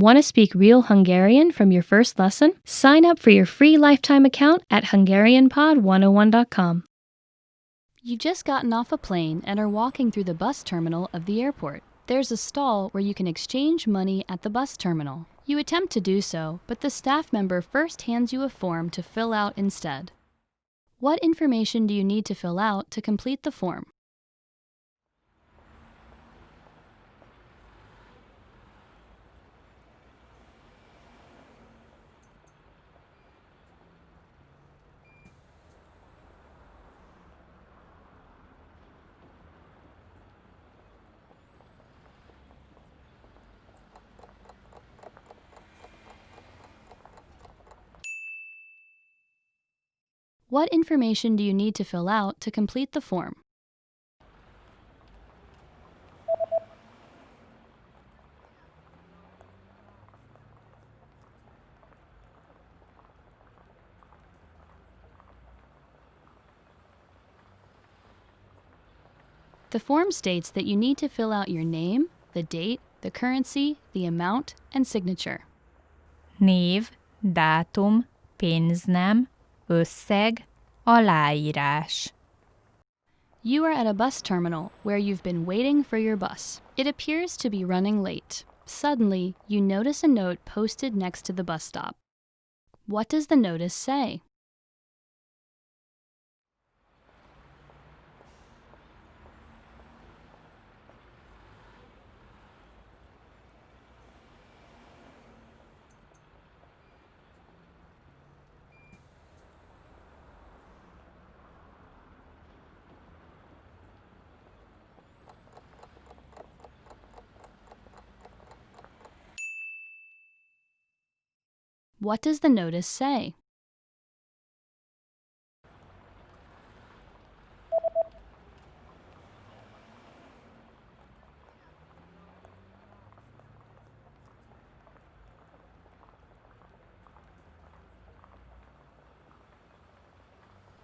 Want to speak real Hungarian from your first lesson? Sign up for your free lifetime account at HungarianPod101.com. You've just gotten off a plane and are walking through the bus terminal of the airport. There's a stall where you can exchange money at the bus terminal. You attempt to do so, but the staff member first hands you a form to fill out instead. What information do you need to fill out to complete the form? What information do you need to fill out to complete the form? The form states that you need to fill out your name, the date, the currency, the amount, and signature. Név, dátum, pénznem, összeg, aláírás. You are at a bus terminal where you've been waiting for your bus. It appears to be running late. Suddenly, you notice a note posted next to the bus stop. What does the notice say? What does the notice say?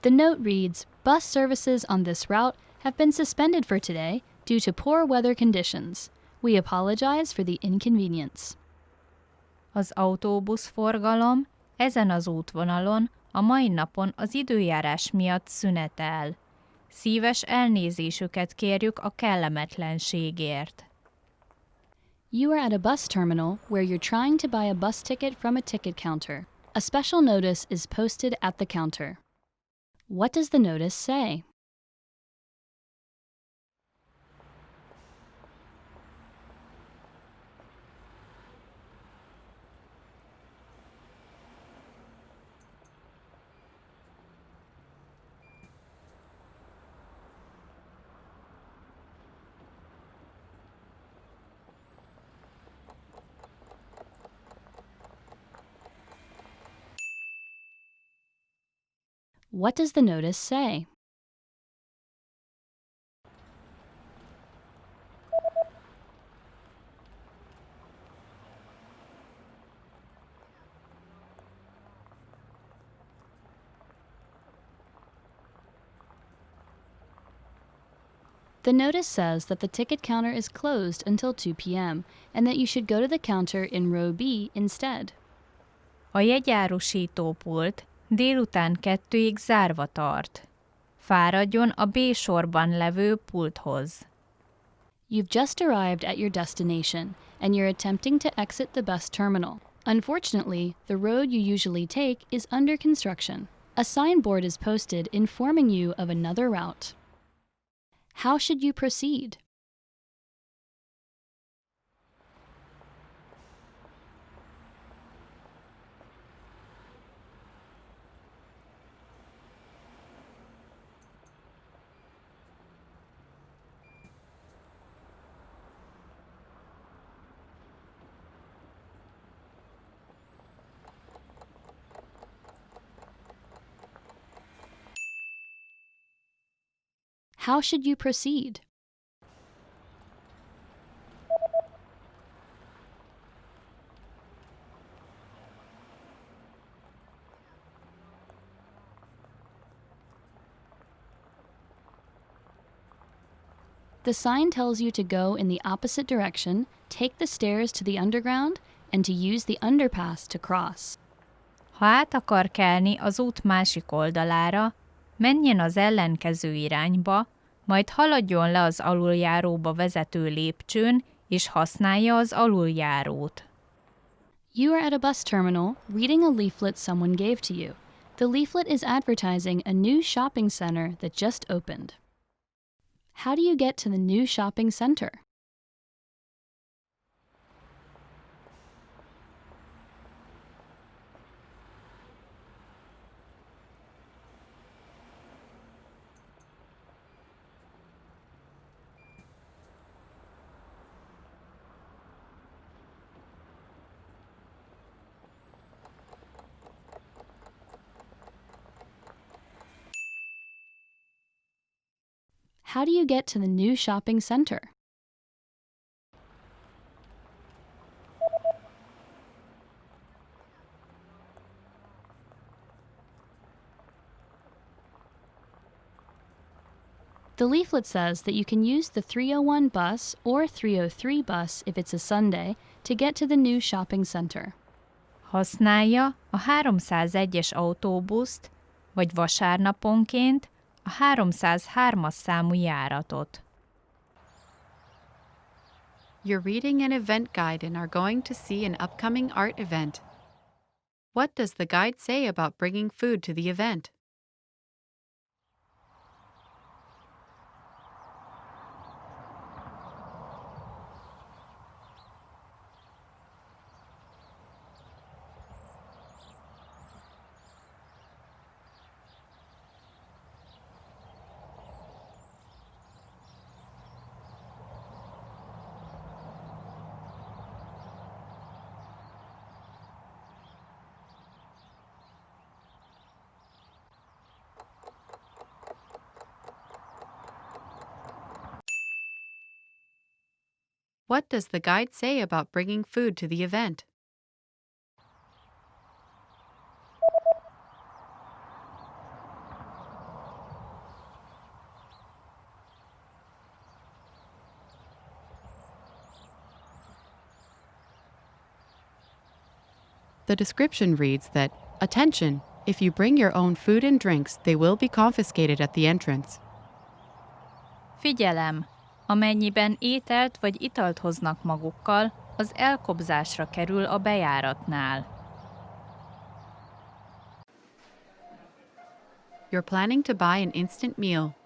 The note reads, "Bus services on this route have been suspended for today due to poor weather conditions. We apologize for the inconvenience." Az autóbuszforgalom ezen az útvonalon a mai napon az időjárás miatt szünetel. Szíves elnézésüket kérjük a kellemetlenségért. You are at a bus terminal where you're trying to buy a bus ticket from a ticket counter. A special notice is posted at the counter. What does the notice say? What does the notice say? The notice says that the ticket counter is closed until 2 p.m. and that you should go to the counter in row B instead. A jegyárusítópult délután 2-ig zárva tart. Fáradjon a B sorban levő pulthoz. You've just arrived at your destination and you're attempting to exit the bus terminal. Unfortunately, the road you usually take is under construction. A signboard is posted informing you of another route. How should you proceed? How should you proceed? The sign tells you to go in the opposite direction, take the stairs to the underground, and to use the underpass to cross. Ha át akar kelni az út másik oldalára, menjen az ellenkező irányba, majd haladjon le az aluljáróba vezető lépcsőn, és használja az aluljárót. You are at a bus terminal reading a leaflet someone gave to you. The leaflet is advertising a new shopping center that just opened. How do you get to the new shopping center? How do you get to the new shopping center? The leaflet says that you can use the 301 bus or 303 bus if it's a Sunday to get to the new shopping center. Használja a 301-es autóbuszt, vagy vasárnaponként a 303-as számú járatot. You're reading an event guide and are going to see an upcoming art event. What does the guide say about bringing food to the event? What does the guide say about bringing food to the event? The description reads that, "Attention! If you bring your own food and drinks, they will be confiscated at the entrance." Figyelem! Amennyiben ételt vagy italt hoznak magukkal, az elkobzásra kerül a bejáratnál. You're planning to buy an instant meal.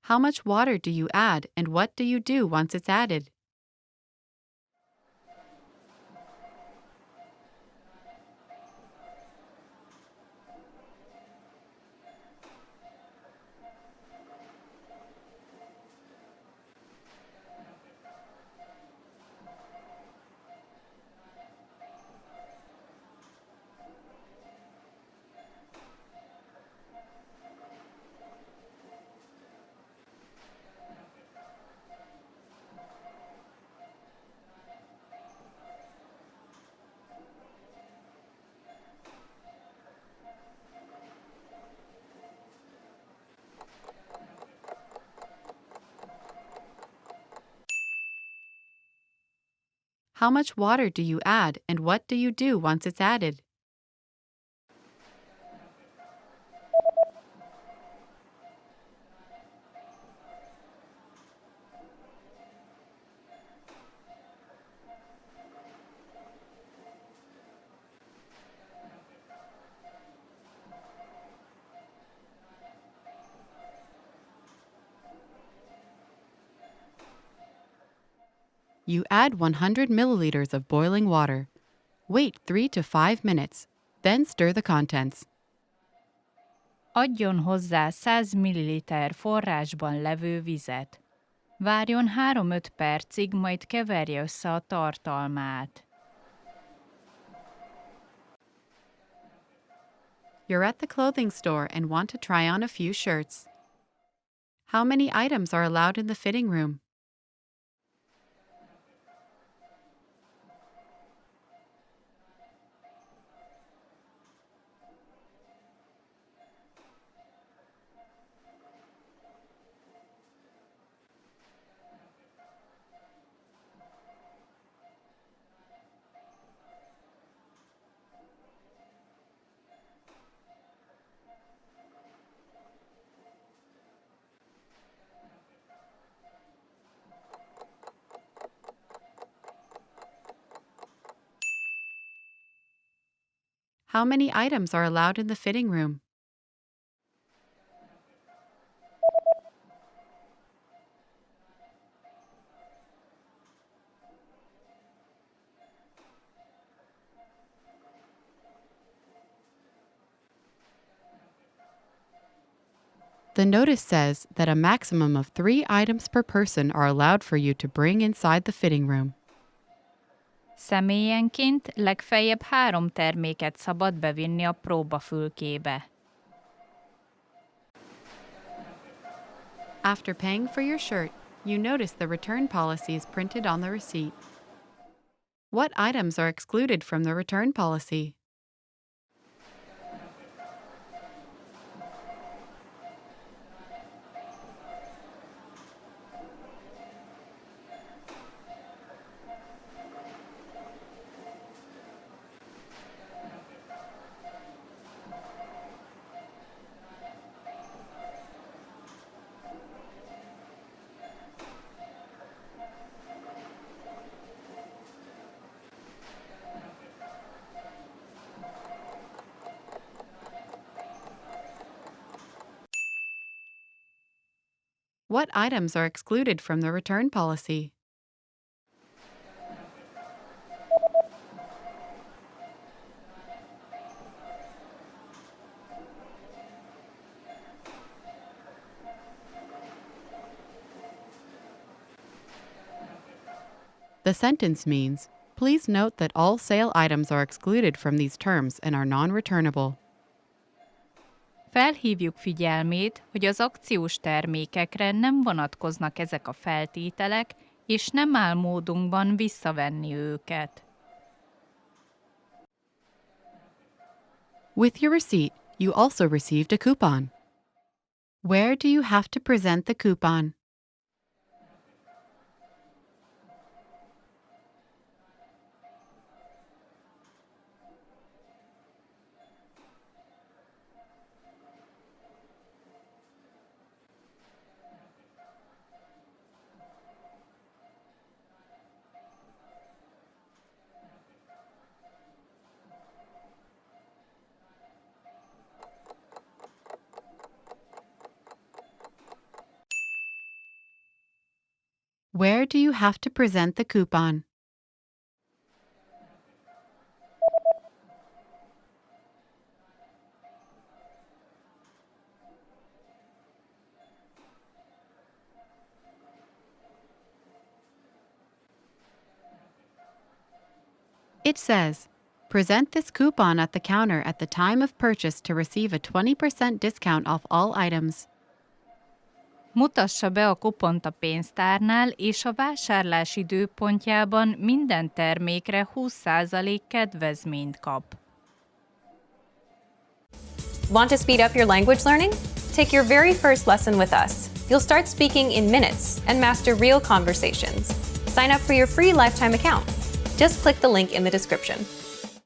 How much water do you add and what do you do once it's added? How much water do you add and what do you do once it's added? You add 100 milliliters of boiling water. Wait 3 to 5 minutes, then stir the contents. Adjon hozzá 100 ml forrásban levő vizet. Várjon 3-5 percig, majd keverje össze a tartalmát. You're at the clothing store and want to try on a few shirts. How many items are allowed in the fitting room? How many items are allowed in the fitting room? The notice says that a maximum of 3 items per person are allowed for you to bring inside the fitting room. Személyenként legfeljebb 3 terméket szabad bevinni a próbafülkébe. After paying for your shirt, you notice the return policies printed on the receipt. What items are excluded from the return policy? What items are excluded from the return policy? The sentence means, please note that all sale items are excluded from these terms and are non-returnable. Felhívjuk figyelmét, hogy az akciós termékekre nem vonatkoznak ezek a feltételek, és nem áll módunkban visszavenni őket. With your receipt, you also received a coupon. Where do you have to present the coupon? Where do you have to present the coupon? It says, present this coupon at the counter at the time of purchase to receive a 20% discount off all items. Mutassa be a kupont a pénztárnál, és a vásárlás időpontjában minden termékre 20% kedvezményt kap. Want to speed up your language learning? Take your very first lesson with us. You'll start speaking in minutes and master real conversations. Sign up for your free lifetime account. Just click the link in the description.